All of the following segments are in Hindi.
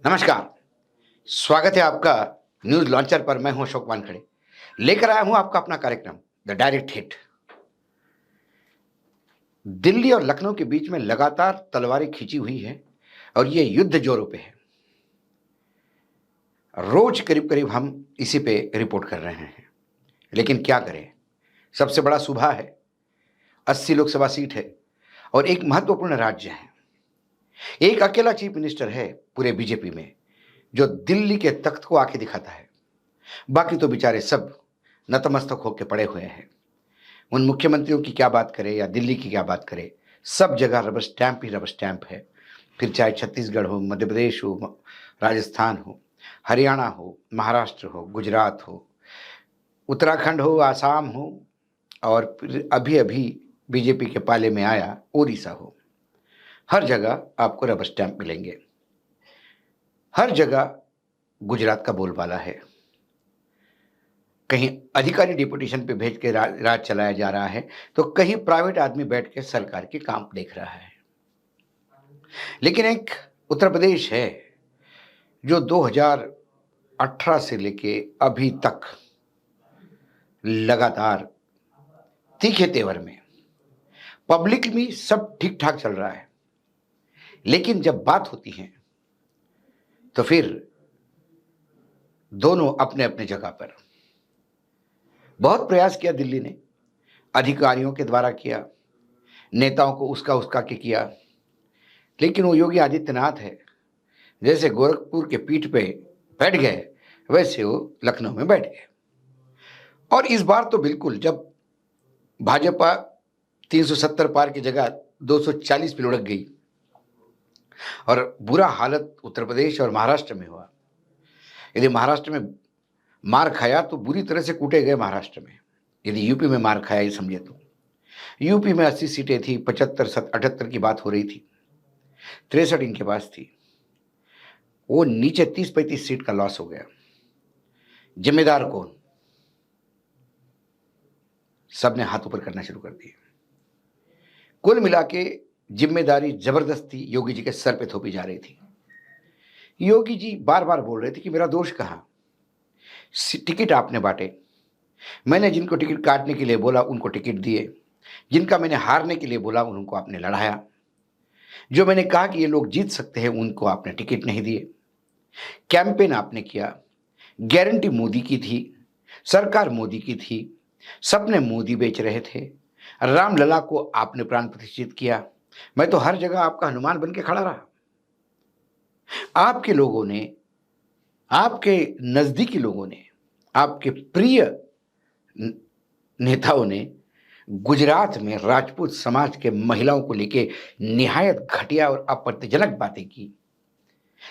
नमस्कार, स्वागत है आपका न्यूज़ लॉन्चर पर। मैं हूं अशोक वानखेड़े। लेकर आया हूं आपका अपना कार्यक्रम द डायरेक्ट हिट। दिल्ली और लखनऊ के बीच में लगातार तलवारें खींची हुई हैं और ये युद्ध जोरों पे है। रोज करीब-करीब हम इसी पे रिपोर्ट कर रहे हैं। लेकिन क्या करें? सबसे बड़ा सूबा है, 80 लोकसभा सीट है और एक महत्वपूर्ण राज्य है। एक अकेला चीफ मिनिस्टर है पूरे बीजेपी में, जो दिल्ली के तख्त को आके दिखाता है। बाकी तो बेचारे सब नतमस्तक होकर पड़े हुए हैं। उन मुख्यमंत्रियों की क्या बात करें या दिल्ली की क्या बात करें, सब जगह रबर स्टैंप ही रबर स्टैंप है। फिर चाहे छत्तीसगढ़ हो, मध्य प्रदेश हो, राजस्थान हो, हरियाणा हो, महाराष्ट्र हो, गुजरात हो, उत्तराखंड हो, आसाम हो और फिर अभी अभी बीजेपी के पाले में आया ओडिशा हो। हर जगह आपको रबर स्टैंप मिलेंगे। हर जगह गुजरात का बोलबाला है। कहीं अधिकारी डिपुटेशन पे भेज के राज चलाया जा रहा है, तो कहीं प्राइवेट आदमी बैठ के सरकार के काम देख रहा है। लेकिन एक उत्तर प्रदेश है जो 2018 से लेके अभी तक लगातार तीखे तेवर में, पब्लिक में सब ठीक ठाक चल रहा है, लेकिन जब बात होती है तो फिर दोनों अपने अपने जगह पर। बहुत प्रयास किया दिल्ली ने, अधिकारियों के द्वारा किया, नेताओं को उसका उसका के किया, लेकिन वो योगी आदित्यनाथ है, जैसे गोरखपुर के पीठ पे बैठ गए वैसे वो लखनऊ में बैठ गए। और इस बार तो बिल्कुल, जब भाजपा 370 पार की जगह 240 पे लुढ़क गई और बुरा हालत उत्तर प्रदेश और महाराष्ट्र में हुआ। यदि महाराष्ट्र में मार खाया तो बुरी तरह से कूटे गए महाराष्ट्र में। यदि यूपी में मार खाया ये समझे तो यूपी में 80 सीटें थी, 75 78 की बात हो रही थी, 63 इनके पास थी। वो नीचे 30-35 सीट का लॉस हो गया। जिम्मेदार कौन? सबने हाथ ऊपर करना शुरू कर दिए। कुल मिला के जिम्मेदारी जबरदस्ती योगी जी के सर पे थोपी जा रही थी। योगी जी बार बार बोल रहे थे कि मेरा दोष कहां? टिकट आपने बांटे, मैंने जिनको टिकट काटने के लिए बोला उनको टिकट दिए, जिनका मैंने हारने के लिए बोला उनको आपने लड़ाया, जो मैंने कहा कि ये लोग जीत सकते हैं उनको आपने टिकट नहीं दिए। कैंपेन आपने किया, गारंटी मोदी की थी, सरकार मोदी की थी, सपने मोदी बेच रहे थे, रामलला को आपने प्राण प्रतिष्ठित किया। मैं तो हर जगह आपका हनुमान बन के खड़ा रहा। आपके लोगों ने, आपके नजदीकी लोगों ने, आपके प्रिय नेताओं ने गुजरात में राजपूत समाज के महिलाओं को लेके निहायत घटिया और आपत्तिजनक बातें की,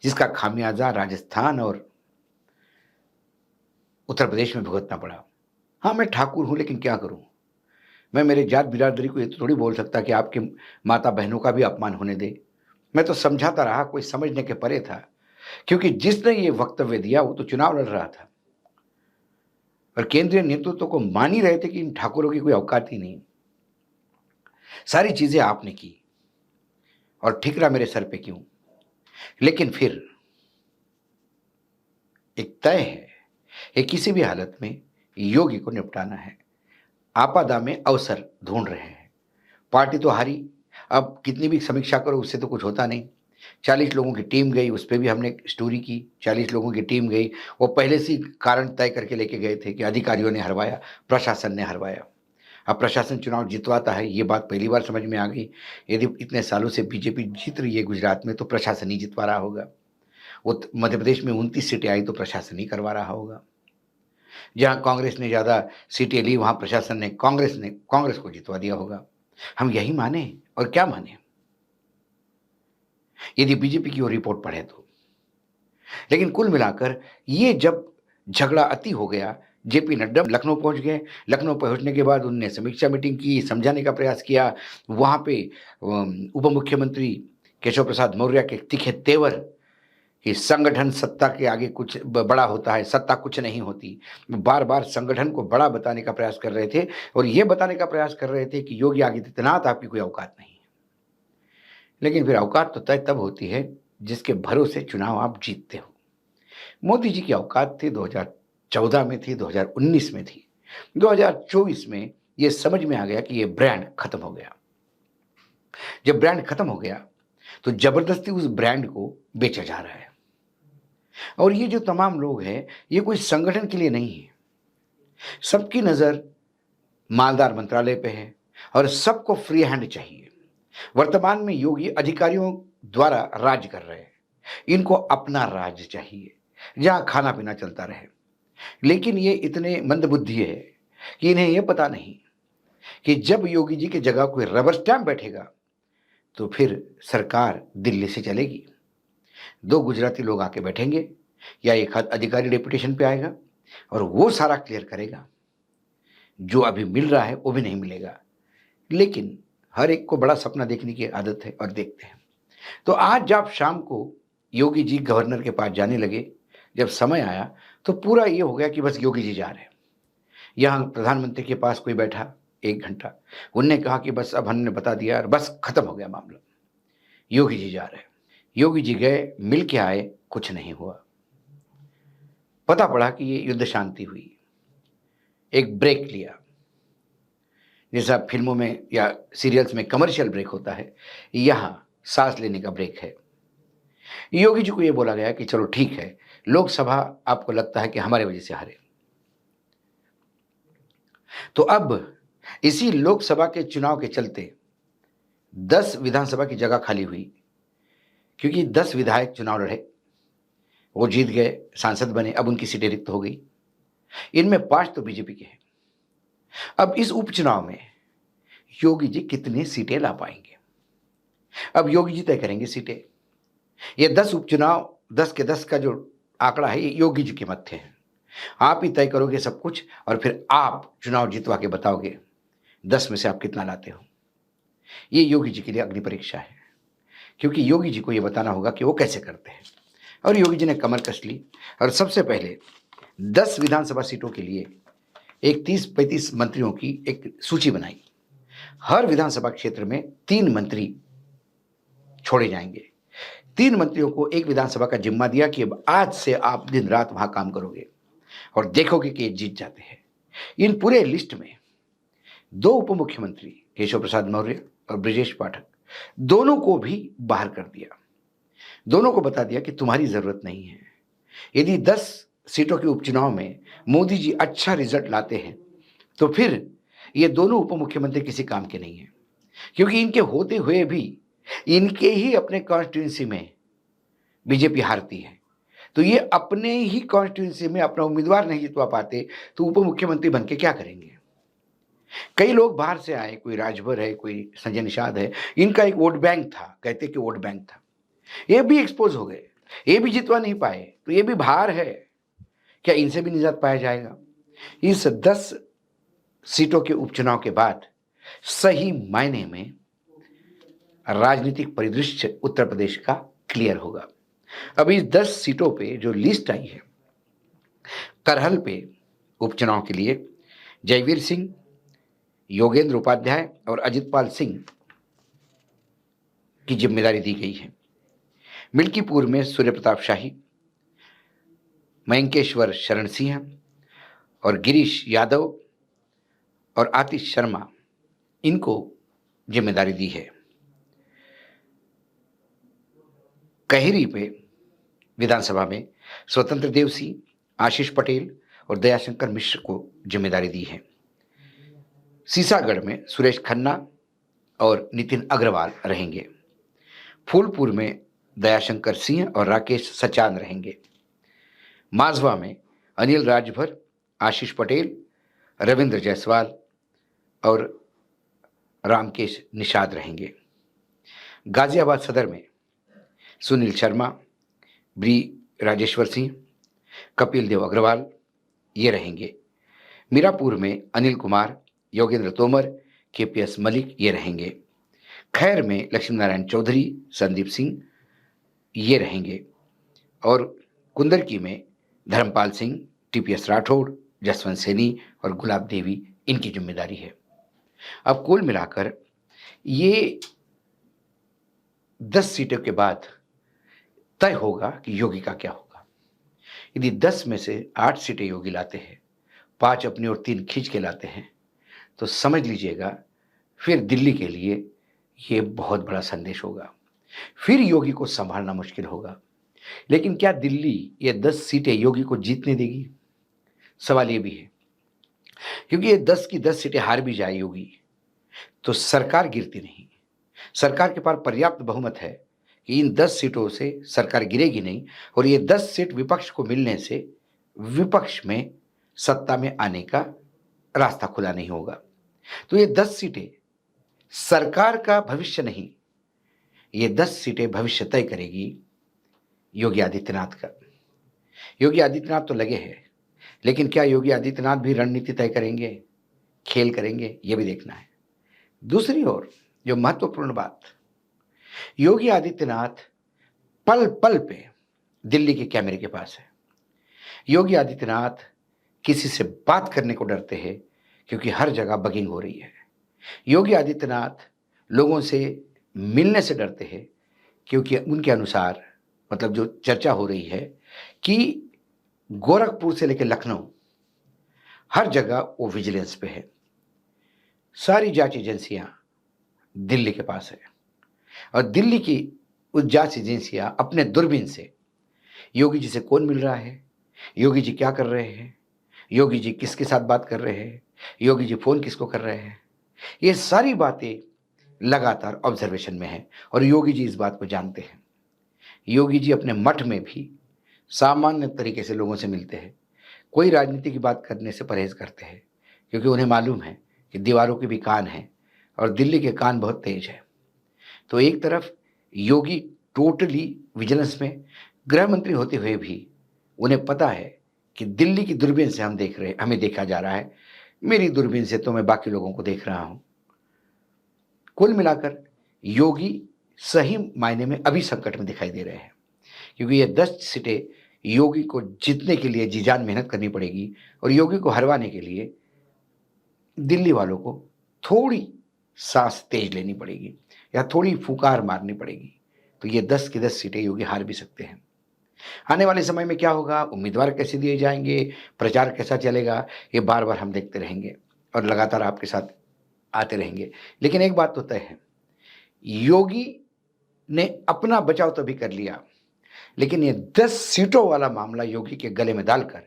जिसका खामियाजा राजस्थान और उत्तर प्रदेश में भुगतना पड़ा। हाँ, मैं ठाकुर हूं, लेकिन क्या करूं? मैं मेरे जात बिरादरी को ये तो थोड़ी बोल सकता कि आपके माता बहनों का भी अपमान होने दे। मैं तो समझाता रहा, कोई समझने के परे था, क्योंकि जिसने ये वक्तव्य दिया वो तो चुनाव लड़ रहा था और केंद्रीय नेतृत्व को मान ही रहे थे कि इन ठाकुरों की कोई औकात ही नहीं। सारी चीजें आपने की और ठिकरा मेरे सर पे क्यों? लेकिन फिर एक तय है, ये किसी भी हालत में योगी को निपटाना है। आपदा में अवसर ढूंढ रहे हैं। पार्टी तो हारी, अब कितनी भी समीक्षा करो उससे तो कुछ होता नहीं। 40 लोगों की टीम गई, उस पे भी हमने स्टोरी की। 40 लोगों की टीम गई, वो पहले से ही कारण तय करके लेके गए थे कि अधिकारियों ने हरवाया, प्रशासन ने हरवाया। अब प्रशासन चुनाव जितवाता है, ये बात पहली बार समझ में आ गई। यदि इतने सालों से बीजेपी जीत रही है गुजरात में, तो प्रशासन ही जितवा रहा होगा। वो मध्य प्रदेश में 29 सीटें आई तो प्रशासन ही करवा रहा होगा। जहां कांग्रेस ने ज्यादा सीटें ली वहां प्रशासन ने कांग्रेस को जितवा दिया होगा। हम यही माने और क्या माने, यदि बीजेपी की वो रिपोर्ट पढ़े तो। लेकिन कुल मिलाकर ये जब झगड़ा अति हो गया, जेपी नड्डा लखनऊ पहुंच गए। लखनऊ पहुंचने के बाद उनने समीक्षा मीटिंग की, समझाने का प्रयास किया। वहां पे उप मुख्यमंत्री केशव प्रसाद मौर्य के तीखे तेवर कि संगठन सत्ता के आगे कुछ बड़ा होता है, सत्ता कुछ नहीं होती, बार बार संगठन को बड़ा बताने का प्रयास कर रहे थे और ये बताने का प्रयास कर रहे थे कि योगी आदित्यनाथ आपकी कोई औकात नहीं है। लेकिन फिर औकात तो तय तब होती है जिसके भरोसे चुनाव आप जीतते हो। मोदी जी की औकात थी 2014 में थी, 2019 में थी। 2024 में ये समझ में आ गया कि ये ब्रांड खत्म हो गया। जब ब्रांड खत्म हो गया, तो जबरदस्ती उस ब्रांड को बेचा जा रहा है। और ये जो तमाम लोग हैं, ये कोई संगठन के लिए नहीं है। सबकी नज़र मालदार मंत्रालय पे है और सबको फ्री हैंड चाहिए। वर्तमान में योगी अधिकारियों द्वारा राज कर रहे हैं। इनको अपना राज चाहिए, जहां खाना पीना चलता रहे। लेकिन ये इतने मंदबुद्धि है कि इन्हें यह पता नहीं कि जब योगी जी की जगह कोई रबर स्टैंप बैठेगा, तो फिर सरकार दिल्ली से चलेगी। दो गुजराती लोग आके बैठेंगे या एक अधिकारी डेपुटेशन पे आएगा और वो सारा क्लियर करेगा। जो अभी मिल रहा है वो भी नहीं मिलेगा। लेकिन हर एक को बड़ा सपना देखने की आदत है और देखते हैं। तो आज जब शाम को योगी जी गवर्नर के पास जाने लगे, जब समय आया तो पूरा ये हो गया कि बस योगी जी जा रहे हैं। यहाँ प्रधानमंत्री के पास कोई बैठा 1 घंटा, उनने कहा कि बस अब हमने बता दिया और बस खत्म हो गया मामला। योगी जी जा रहे हैं। योगी जी गए, मिल के आए, कुछ नहीं हुआ। पता पड़ा कि ये युद्ध शांति हुई। एक ब्रेक लिया, जैसा फिल्मों में या सीरियल्स में कमर्शियल ब्रेक होता है, यहाँ सांस लेने का ब्रेक है। योगी जी को यह बोला गया कि चलो ठीक है, लोकसभा आपको लगता है कि हमारे वजह से हारे, तो अब इसी लोकसभा के चुनाव के चलते 10 विधानसभा की जगह खाली हुई, क्योंकि 10 विधायक चुनाव लड़े, वो जीत गए, सांसद बने, अब उनकी सीटें रिक्त हो गई। इनमें 5 तो बीजेपी के हैं। अब इस उपचुनाव में योगी जी कितनी सीटें ला पाएंगे, अब योगी जी तय करेंगे सीटें। ये 10 उपचुनाव, 10 के 10 का जो आंकड़ा है, ये योगी जी के मत्थे है। आप ही तय करोगे सब कुछ और फिर आप चुनाव जितवा के बताओगे 10 में से आप कितना लाते हो। ये योगी जी के लिए अग्नि परीक्षा है, क्योंकि योगी जी को ये बताना होगा कि वो कैसे करते हैं। और योगी जी ने कमर कस ली और सबसे पहले 10 विधानसभा सीटों के लिए एक 30-35 मंत्रियों की एक सूची बनाई। हर विधानसभा क्षेत्र में 3 मंत्री छोड़े जाएंगे। 3 मंत्रियों को एक विधानसभा का जिम्मा दिया कि अब आज से आप दिन रात वहां काम करोगे और देखोगे कि ये जीत जाते हैं। इन पूरे लिस्ट में 2 उप मुख्यमंत्री केशव प्रसाद मौर्य और ब्रिजेश पाठक, दोनों को भी बाहर कर दिया। दोनों को बता दिया कि तुम्हारी जरूरत नहीं है। यदि 10 सीटों के उपचुनाव में मोदी जी अच्छा रिजल्ट लाते हैं, तो फिर ये दोनों उप मुख्यमंत्री किसी काम के नहीं है, क्योंकि इनके होते हुए भी इनके ही अपने कॉन्स्टिट्यूंसी में बीजेपी हारती है। तो ये अपने ही कॉन्स्टिट्यूंसी में अपना उम्मीदवार नहीं जितवा पाते, तो उप मुख्यमंत्री बन के क्या करेंगे। कई लोग बाहर से आए, कोई राजभर है, कोई संजय निषाद है, इनका एक वोट बैंक था, कहते कि वोट बैंक था, ये भी एक्सपोज हो गए, ये भी जितवा नहीं पाए, तो ये भी बाहर है। क्या इनसे भी निजात पाया जाएगा। इस 10 सीटों के उपचुनाव के बाद सही मायने में राजनीतिक परिदृश्य उत्तर प्रदेश का क्लियर होगा। अब इस 10 सीटों पे जो लिस्ट आई है, करहल पे उपचुनाव के लिए जयवीर सिंह, योगेंद्र उपाध्याय और अजितपाल सिंह की जिम्मेदारी दी गई है। मिल्कीपुर में सूर्य प्रताप शाही, मयंकेश्वर शरण सिंह और गिरीश यादव और आतिश शर्मा, इनको जिम्मेदारी दी है। कहेरी पे विधानसभा में स्वतंत्र देव सिंह, आशीष पटेल और दयाशंकर मिश्र को जिम्मेदारी दी है। सीसागढ़ में सुरेश खन्ना और नितिन अग्रवाल रहेंगे। फूलपुर में दयाशंकर सिंह और राकेश सचान रहेंगे। माजवा में अनिल राजभर, आशीष पटेल, रविंद्र जायसवाल और रामकेश निषाद रहेंगे। गाजियाबाद सदर में सुनील शर्मा, ब्री राजेश्वर सिंह, कपिल देव अग्रवाल ये रहेंगे। मीरापुर में अनिल कुमार, योगेंद्र तोमर, केपीएस मलिक ये रहेंगे। खैर में लक्ष्मी नारायण चौधरी, संदीप सिंह ये रहेंगे। और कुंदरकी में धर्मपाल सिंह, टीपीएस राठौड़, जसवंत सैनी और गुलाब देवी, इनकी जिम्मेदारी है। अब कुल मिलाकर ये 10 सीटों के बाद तय होगा कि योगी का क्या होगा। यदि 10 में से 8 सीटें योगी लाते हैं, 5 अपनी और 3 खींच के लाते हैं, तो समझ लीजिएगा फिर दिल्ली के लिए ये बहुत बड़ा संदेश होगा। फिर योगी को संभालना मुश्किल होगा। लेकिन क्या दिल्ली ये 10 सीटें योगी को जीतने देगी? सवाल ये भी है। क्योंकि ये 10 की 10 सीटें हार भी जाए योगी, तो सरकार गिरती नहीं। सरकार के पास पर्याप्त बहुमत है कि इन 10 सीटों से सरकार गिरेगी नहीं, और ये 10 सीट विपक्ष को मिलने से विपक्ष में सत्ता में आने का रास्ता खुला नहीं होगा। तो ये 10 सीटें सरकार का भविष्य नहीं, ये 10 सीटें भविष्य तय करेगी योगी आदित्यनाथ का। योगी आदित्यनाथ तो लगे हैं, लेकिन क्या योगी आदित्यनाथ भी रणनीति तय करेंगे, खेल करेंगे, ये भी देखना है। दूसरी ओर जो महत्वपूर्ण बात, योगी आदित्यनाथ पल पल पे दिल्ली के कैमरे के पास है। योगी आदित्यनाथ किसी से बात करने को डरते हैं क्योंकि हर जगह बगिंग हो रही है। योगी आदित्यनाथ लोगों से मिलने से डरते हैं क्योंकि उनके अनुसार, मतलब जो चर्चा हो रही है कि गोरखपुर से लेकर लखनऊ हर जगह वो विजिलेंस पे है। सारी जांच एजेंसियां दिल्ली के पास है, और दिल्ली की उस जांच एजेंसियां अपने दूरबीन से योगी जी से कौन मिल रहा है, योगी जी क्या कर रहे हैं, योगी जी किसके साथ बात कर रहे हैं, योगी जी फोन किसको कर रहे हैं, ये सारी बातें लगातार ऑब्जर्वेशन में है और योगी जी इस बात को जानते हैं। योगी जी अपने मठ में भी सामान्य तरीके से लोगों से मिलते हैं। कोई राजनीति की बात करने से परहेज करते हैं क्योंकि उन्हें मालूम है कि दीवारों के भी कान हैं और दिल्ली के कान बहुत तेज है। तो एक तरफ योगी टोटली विजिलेंस में, गृह मंत्री होते हुए भी उन्हें पता है कि दिल्ली की दूरबीन से हमें देखा जा रहा है, मेरी दूरबीन से तो मैं बाकी लोगों को देख रहा हूं। कुल मिलाकर योगी सही मायने में अभी संकट में दिखाई दे रहे हैं, क्योंकि ये 10 सीटें योगी को जीतने के लिए जी जान मेहनत करनी पड़ेगी, और योगी को हरवाने के लिए दिल्ली वालों को थोड़ी सांस तेज लेनी पड़ेगी या थोड़ी फुकार मारनी पड़ेगी। तो ये 10 की 10 सीटें योगी हार भी सकते हैं। आने वाले समय में क्या होगा, उम्मीदवार कैसे दिए जाएंगे, प्रचार कैसा चलेगा, ये बार बार हम देखते रहेंगे और लगातार आपके साथ आते रहेंगे। लेकिन एक बात तो तय है, योगी ने अपना बचाव तो भी कर लिया, लेकिन ये 10 सीटों वाला मामला योगी के गले में डालकर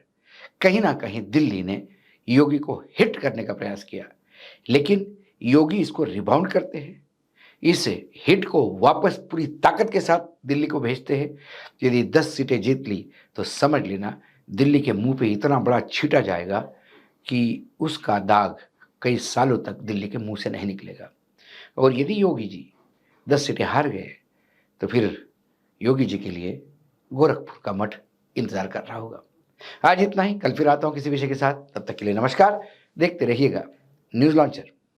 कहीं ना कहीं दिल्ली ने योगी को हिट करने का प्रयास किया। लेकिन योगी इसको रिबाउंड करते हैं, इस हिट को वापस पूरी ताकत के साथ दिल्ली को भेजते हैं। यदि 10 सीटें जीत ली तो समझ लेना दिल्ली के मुंह पे इतना बड़ा छींटा जाएगा कि उसका दाग कई सालों तक दिल्ली के मुंह से नहीं निकलेगा। और यदि योगी जी 10 सीटें हार गए तो फिर योगी जी के लिए गोरखपुर का मठ इंतजार कर रहा होगा। आज इतना ही, कल फिर आता हूं किसी विषय के साथ। तब तक के लिए नमस्कार। देखते रहिएगा न्यूज़ लॉन्चर।